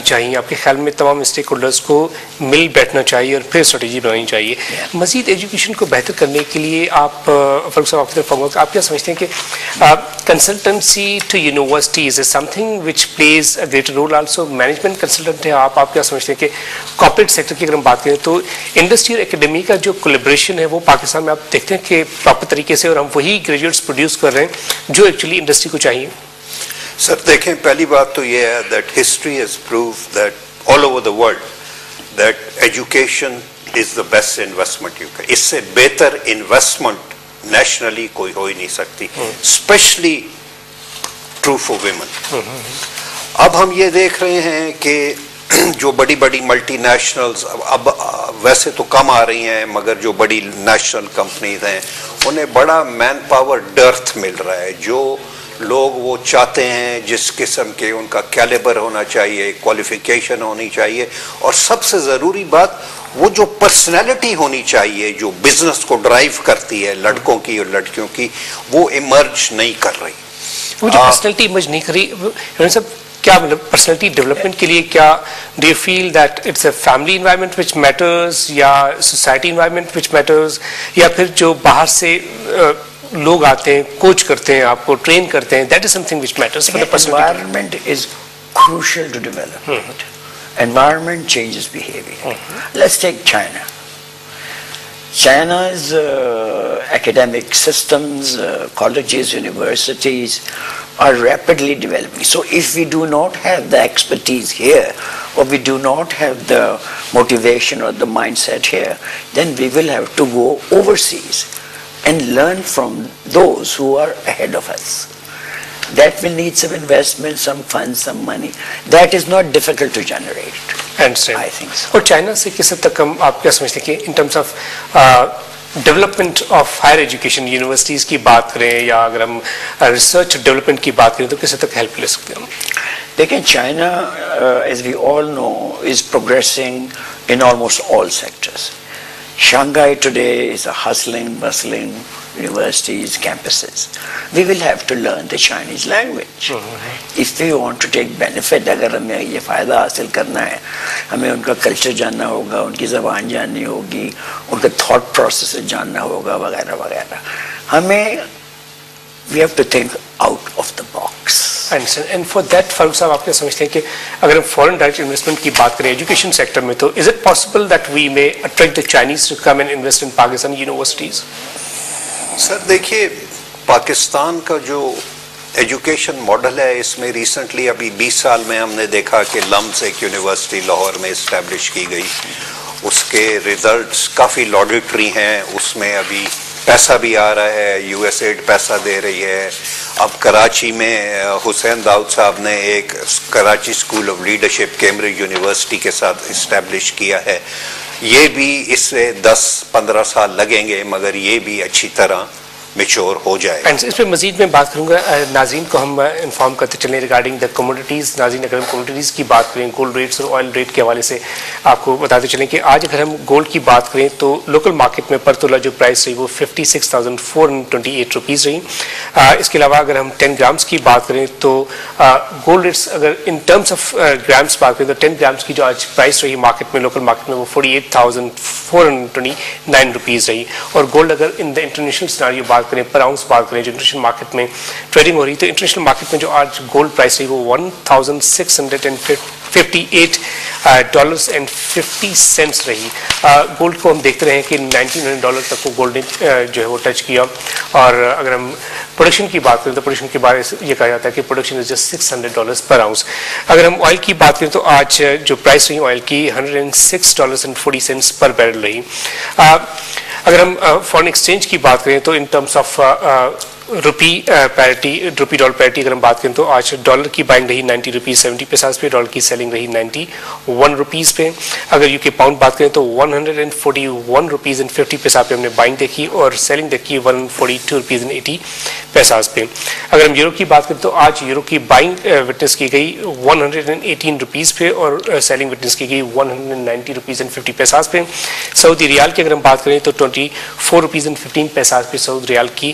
چاہیے آپ کے خیال میں تمام اسٹیک ہولڈرز کو مل بیٹھنا چاہیے اور پھر اسٹریٹجی بنانی چاہیے مزید ایجوکیشن کو بہتر کرنے کے لیے آپ فاروق صاحب آپ کی طرف آؤں گا آپ کیا سمجھتے ہیں کہ consultancy to universities is something which plays a greater role also management consultant ہے آپ کیا سمجھتے ہیں کہ کارپوریٹ سیکٹر کی اگر ہم بات کریں تو انڈسٹری اور اکیڈمی کا جو کولیبریشن ہے وہ پاکستان میں آپ دیکھتے ہیں کہ پراپر طریقے سے اور ہم وہی گریجویٹس پروڈیوس کر رہے ہیں جو ایکچولی انڈسٹری کو چاہیے سر دیکھیں پہلی بات تو یہ ہے that history has proof that all over the world that education is the best investment you can اس سے بہتر انویسٹمنٹ نیشنلی کوئی ہو ہی نہیں سکتی اسپیشلی ٹرو فار ویمن اب ہم یہ دیکھ رہے ہیں کہ جو بڑی بڑی ملٹی نیشنلز اب ویسے تو کم آ رہی ہیں مگر جو بڑی نیشنل کمپنیز ہیں انہیں بڑا مین پاور ڈرتھ مل رہا ہے جو لوگ وہ چاہتے ہیں جس قسم کے ان کا کیلیبر ہونا چاہیے کوالیفیکیشن ہونی چاہیے اور سب سے ضروری بات وہ جو پرسنالٹی ہونی چاہیے جو بزنس کو ڈرائیو کرتی ہے لڑکوں کی اور لڑکیوں کی وہ ایمرج نہیں کر رہی وہ جو پرسنالٹی ایمرج نہیں کر رہی سب کیا مطلب پرسنالٹی ڈیولپمنٹ کے لیے کیا do you feel that it's a family environment which matters یا سوسائٹی انوائرمنٹ وچ میٹرز یا پھر جو باہر سے لوگ آتے ہیں کوچ کرتے ہیں آپ کو ٹرین کرتے ہیں that is something which matters for the personality environment is crucial to development environment changes behavior let's take China's academic systems colleges universities are rapidly developing so if we do not have the expertise here or we do not have the motivation or the mindset here then we will have to go overseas and learn from those who are ahead of us. That will need some investment, some funds, some money. That is not difficult to generate. I think so. اور China سے کس حد تک ہم آپ کیا سمجھتے ہیں کہ in terms of development of higher education universities کی بات کریں یا اگر ہم ریسرچ ڈیولپمنٹ کی بات کریں تو کس حد تک ہیلپ لے سکتے ہیں ہم دیکھیں China as we all know is progressing in almost all sectors. Shanghai today is a hustling, bustling universities, campuses. We will have to learn the Chinese language. If we want to take benefit, اگر ہمیں یہ فائدہ حاصل کرنا ہے ہمیں ان کا culture جاننا ہوگا ان کی زبان جاننی ہوگی ان کا تھاٹ پروسیس جاننا ہوگا وغیرہ وغیرہ ہمیں we have to think out of the box. And for that فاروق صاحب آپ کیا سمجھتے ہیں کہ اگر ہم فورن ڈائریکٹ انویسٹمنٹ کی بات کریں ایجوکیشن سیکٹر میں تو is it possible that we may attract the Chinese to come and invest in Pakistan universities? سر دیکھیے پاکستان کا جو ایجوکیشن ماڈل ہے اس میں ریسنٹلی ابھی 20 سال میں ہم نے دیکھا کہ لمز ایک یونیورسٹی لاہور میں اسٹیبلش کی گئی اس کے ریزلٹس کافی لاڈیٹری ہیں اس میں ابھی پیسہ بھی آ رہا ہے یو ایس ایڈ پیسہ دے رہی ہے اب کراچی میں حسین داؤد صاحب نے ایک Karachi school of leadership Cambridge university کے ساتھ اسٹیبلش کیا ہے یہ بھی اس سے 10-15 سال لگیں گے مگر یہ بھی اچھی طرح میچور ہو جائے. اس پہ مزید میں بات کروں گا. ناظرین کو ہم انفارم کرتے چلیں ریگارڈنگ دا کموڈیٹیز. ناظرین اگر ہم کموڈیٹیز کی بات کریں گولڈ ریٹس اور آئل ریٹ کے حوالے سے آپ کو بتاتے چلیں کہ آج اگر ہم گولڈ کی بات کریں تو لوکل مارکیٹ میں پر تولہ جو پرائس رہی وہ 56,428 روپیز رہی. اس کے علاوہ اگر ہم 10 گرامس کی بات کریں تو گولڈ ریٹس اگر ان ٹرمس آف گرامس بات کریں تو 10 گرامس کی جو آج پرائس رہی مارکیٹ میں لوکل مارکیٹ میں وہ 48,429 روپیز رہی. اور گولڈ اگر ان دا انٹرنیشنل سیناریو بات کریں پر آؤنس بات کریں جو انٹرنیشنل مارکیٹ میں ٹریڈنگ ہو رہی تو انٹرنیشنل مارکیٹ میں جو آج گولڈ پرائس رہی وہ $1,658.50 رہی. گولڈ کو ہم دیکھتے رہے کہ $1,900 تک کو گولڈ نے جو ہے وہ ٹچ کیا. اور اگر ہم پروڈکشن کی بات کریں تو پروڈکشن کے بارے یہ کہا جاتا ہے کہ production is just $600 per ounce. اگر ہم آئل کی بات کریں تو آج جو پرائس رہی آئل کی $106.40 پر بیرل رہی. اگر ہم فارن ایکسچینج کی بات کریں تو ان terms of rupee dollar parity اگر ہم بات کریں تو آج ڈالر کی بائنگ رہی 90 روپیز 70 پیساز پہ, ڈالر کی سیلنگ رہی 91 روپیز پہ. اگر یو کے پاؤنڈ بات کریں تو 141 روپیز اینڈ 50 پیسہ پہ ہم نے بائنگ دیکھی اور سیلنگ دیکھی 142 روپیز اینڈ 80 پیساز پہ. اگر ہم یورو کی بات کریں تو آج یورو کی بائنگ وٹنس کی گئی 118 روپیز پہ اور سیلنگ وٹنس کی گئی 190 روپیز اینڈ 50 پیساز پہ. سعودی ریال کی اگر ہم بات کریں تو 24 روپیز اینڈ 15 پیساز پہ سعودی ریال کی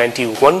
91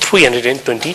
321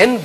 10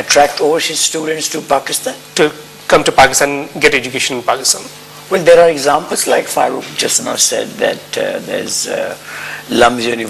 Attract overseas students to Pakistan? To come to Pakistan, get education in Pakistan. Well, there are examples like Farooq just now said that there's LUMS University.